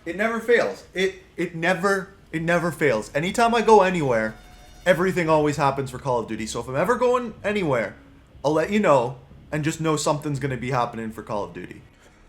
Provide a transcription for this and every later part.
It never fails. It never fails. Anytime I go anywhere, everything always happens for Call of Duty. So if I'm ever going anywhere, I'll let you know, and just know something's going to be happening for Call of Duty.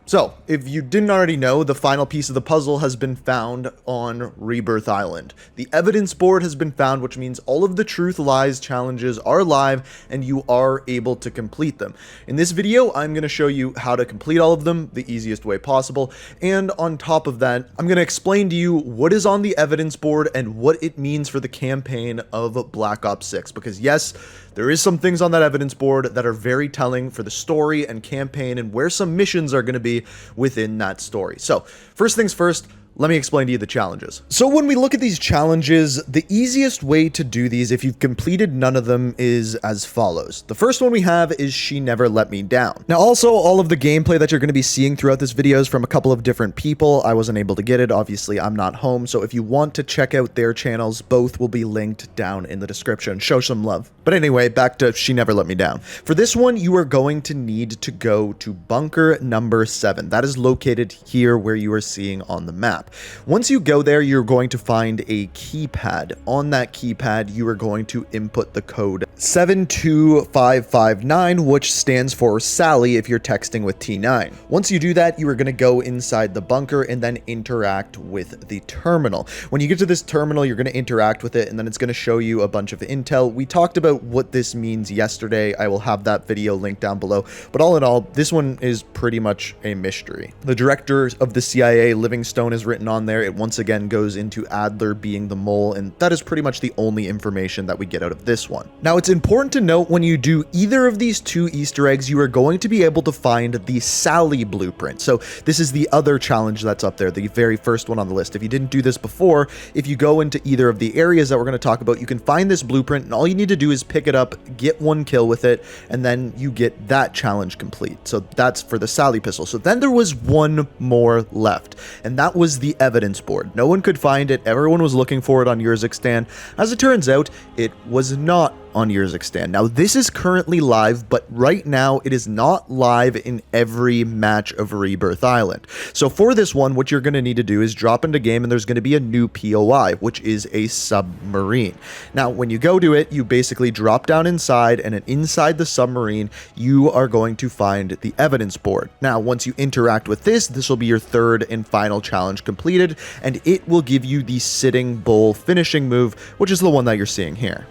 So, if you didn't already know, the final piece of the puzzle has been found on Rebirth Island. The evidence board has been found, which means all of the truth lies challenges are live and you are able to complete them. In this video, I'm going to show you how to complete all of them the easiest way possible. And on top of that, I'm going to explain to you what is on the evidence board and what it means for the campaign of Black Ops 6. Because yes, there is some things on that evidence board that are very telling for the story and campaign and where some missions are going to be within that story. So, first things first, let me explain to you the challenges. So when we look at these challenges, the easiest way to do these, if you've completed none of them, is as follows. The first one we have is She Never Let Me Down. Now also, all of the gameplay that you're going to be seeing throughout this video is from a couple of different people. I wasn't able to get it. Obviously, I'm not home. So if you want to check out their channels, both will be linked down in the description. Show some love. But anyway, back to She Never Let Me Down. For this one, you are going to need to go to bunker number 7. That is located here where you are seeing on the map. Once you go there, you're going to find a keypad. On that keypad, you are going to input the code 72559, which stands for Sally if you're texting with T9. Once you do that, you are going to go inside the bunker and then interact with the terminal. When you get to this terminal, you're going to interact with it, and then it's going to show you a bunch of intel. We talked about what this means yesterday. I will have that video linked down below. But all in all, this one is pretty much a mystery. The director of the CIA, Livingstone, is written on there. It once again goes into Adler being the mole, and that is pretty much the only information that we get out of this one. Now, it's important to note when you do either of these two Easter eggs, you are going to be able to find the Sally blueprint. So this is the other challenge that's up there, the very first one on the list. If you didn't do this before, if you go into either of the areas that we're going to talk about, you can find this blueprint, and all you need to do is pick it up, get one kill with it, and then you get that challenge complete. So that's for the Sally pistol. So then there was one more left, and that was the evidence board. No one could find it. Everyone was looking for it on Urzikstan. As it turns out, it was not on Urzikstan. Now, this is currently live, but right now it is not live in every match of Rebirth Island. So for this one, what you're going to need to do is drop into game, and there's going to be a new POI, which is a submarine. Now, when you go to it, you basically drop down inside, and inside the submarine, you are going to find the evidence board. Now, once you interact with this will be your third and final challenge completed, and it will give you the Sitting Bull finishing move, which is the one that you're seeing here.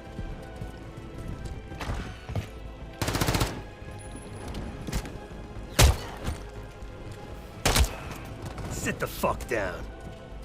Sit the fuck down.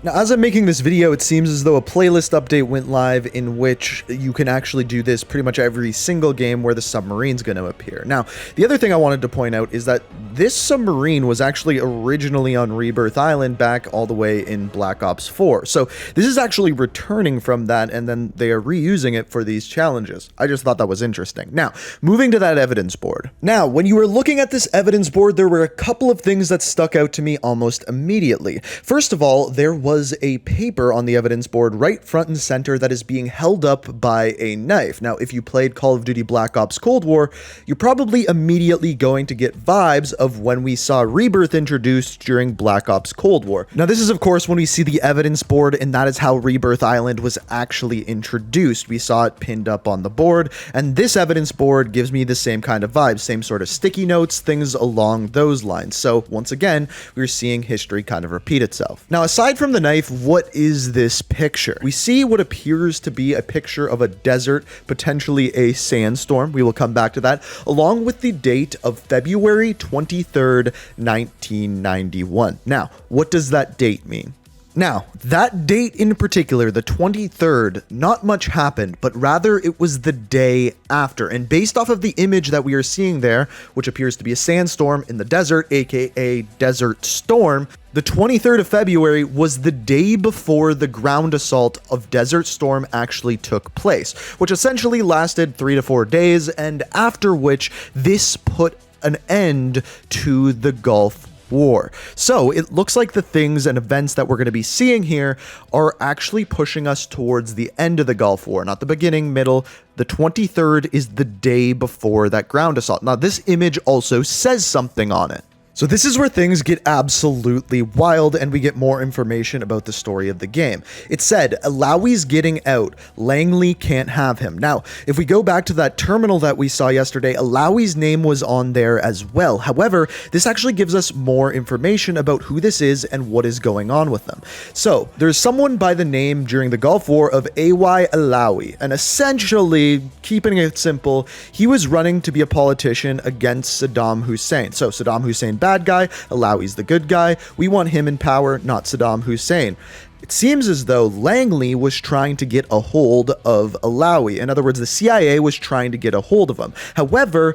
Now, as I'm making this video, it seems as though a playlist update went live in which you can actually do this pretty much every single game where the submarine's going to appear. Now, the other thing I wanted to point out is that this submarine was actually originally on Rebirth Island back all the way in Black Ops 4. So this is actually returning from that, and then they are reusing it for these challenges. I just thought that was interesting. Now, moving to that evidence board. Now, when you were looking at this evidence board, there were a couple of things that stuck out to me almost immediately. First of all, there was a paper on the evidence board right front and center that is being held up by a knife. Now, if you played Call of Duty Black Ops Cold War, you're probably immediately going to get vibes of when we saw Rebirth introduced during Black Ops Cold War. Now, this is, of course, when we see the evidence board, and that is how Rebirth Island was actually introduced. We saw it pinned up on the board, and this evidence board gives me the same kind of vibe, same sort of sticky notes, things along those lines. So, once again, we're seeing history kind of repeat itself. Now, aside from the knife, what is this picture? We see what appears to be a picture of a desert, potentially a sandstorm. We will come back to that, along with the date of February 23rd, 1991. Now, what does that date mean? Now, that date in particular, the 23rd, not much happened, but rather it was the day after. And based off of the image that we are seeing there, which appears to be a sandstorm in the desert, aka Desert Storm, the 23rd of February was the day before the ground assault of Desert Storm actually took place, which essentially lasted 3 to 4 days, and after which this put an end to the Gulf War. So it looks like the things and events that we're going to be seeing here are actually pushing us towards the end of the Gulf War, not the beginning, middle. The 23rd is the day before that ground assault. Now, this image also says something on it. So this is where things get absolutely wild and we get more information about the story of the game. It said, Alawi's getting out. Langley can't have him. Now, if we go back to that terminal that we saw yesterday, Alawi's name was on there as well. However, this actually gives us more information about who this is and what is going on with them. So, there's someone by the name during the Gulf War of A.Y. Alawi, and essentially, keeping it simple, he was running to be a politician against Saddam Hussein. So, Saddam Hussein bad guy, Alawi's the good guy. We want him in power, not Saddam Hussein. It seems as though Langley was trying to get a hold of Alawi. In other words, the CIA was trying to get a hold of him. However,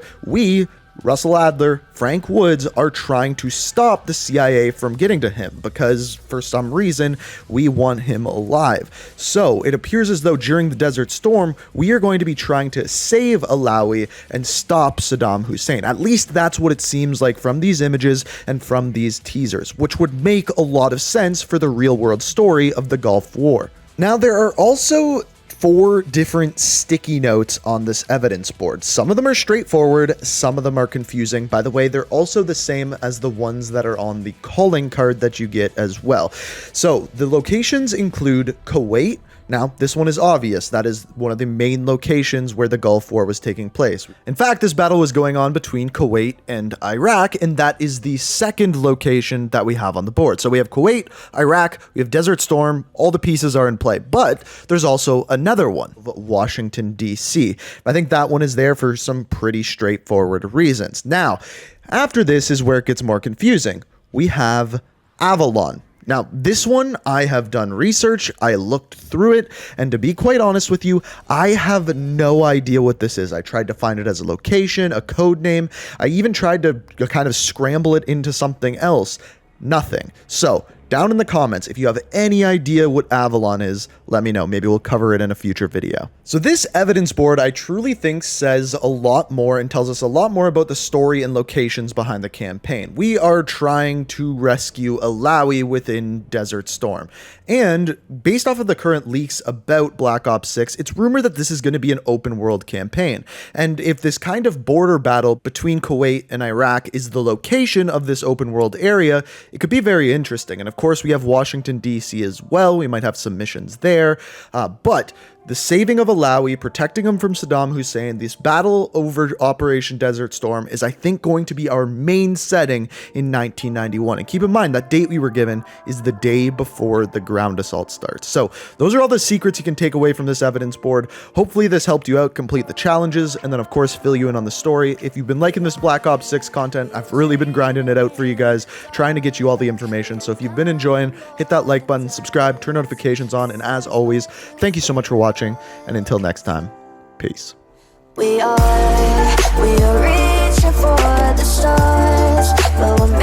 Russell Adler, Frank Woods, are trying to stop the CIA from getting to him because, for some reason, we want him alive. So, it appears as though during the Desert Storm, we are going to be trying to save Alawi and stop Saddam Hussein. At least that's what it seems like from these images and from these teasers, which would make a lot of sense for the real-world story of the Gulf War. Now, there are also 4 different sticky notes on this evidence board. Some of them are straightforward, some of them are confusing. By the way, they're also the same as the ones that are on the calling card that you get as well. So the locations include Kuwait. Now, this one is obvious. That is one of the main locations where the Gulf War was taking place. In fact, this battle was going on between Kuwait and Iraq, and that is the second location that we have on the board. So we have Kuwait, Iraq, we have Desert Storm, all the pieces are in play. But there's also another one, Washington, D.C. I think that one is there for some pretty straightforward reasons. Now, after this is where it gets more confusing. We have Avalon. Now, this one, I have done research, I looked through it, and to be quite honest with you, I have no idea what this is. I tried to find it as a location, a code name. I even tried to kind of scramble it into something else. Nothing. So, down in the comments, if you have any idea what Avalon is, let me know. Maybe we'll cover it in a future video. So this evidence board, I truly think says a lot more and tells us a lot more about the story and locations behind the campaign. We are trying to rescue Alawi within Desert Storm. And based off of the current leaks about Black Ops 6, it's rumored that this is going to be an open world campaign. And if this kind of border battle between Kuwait and Iraq is the location of this open world area, it could be very interesting. And of course, we have Washington, D.C. as well. We might have some missions there. But the saving of Alawi, protecting him from Saddam Hussein, this battle over Operation Desert Storm is, I think, going to be our main setting in 1991. And keep in mind, that date we were given is the day before the ground assault starts. So those are all the secrets you can take away from this evidence board. Hopefully this helped you out complete the challenges, and then of course fill you in on the story. If you've been liking this Black Ops 6 content, I've really been grinding it out for you guys, trying to get you all the information. So if you've been enjoying, hit that like button, subscribe, turn notifications on, and as always, thank you so much for watching. And until next time, peace. We are reaching for the stars, but we're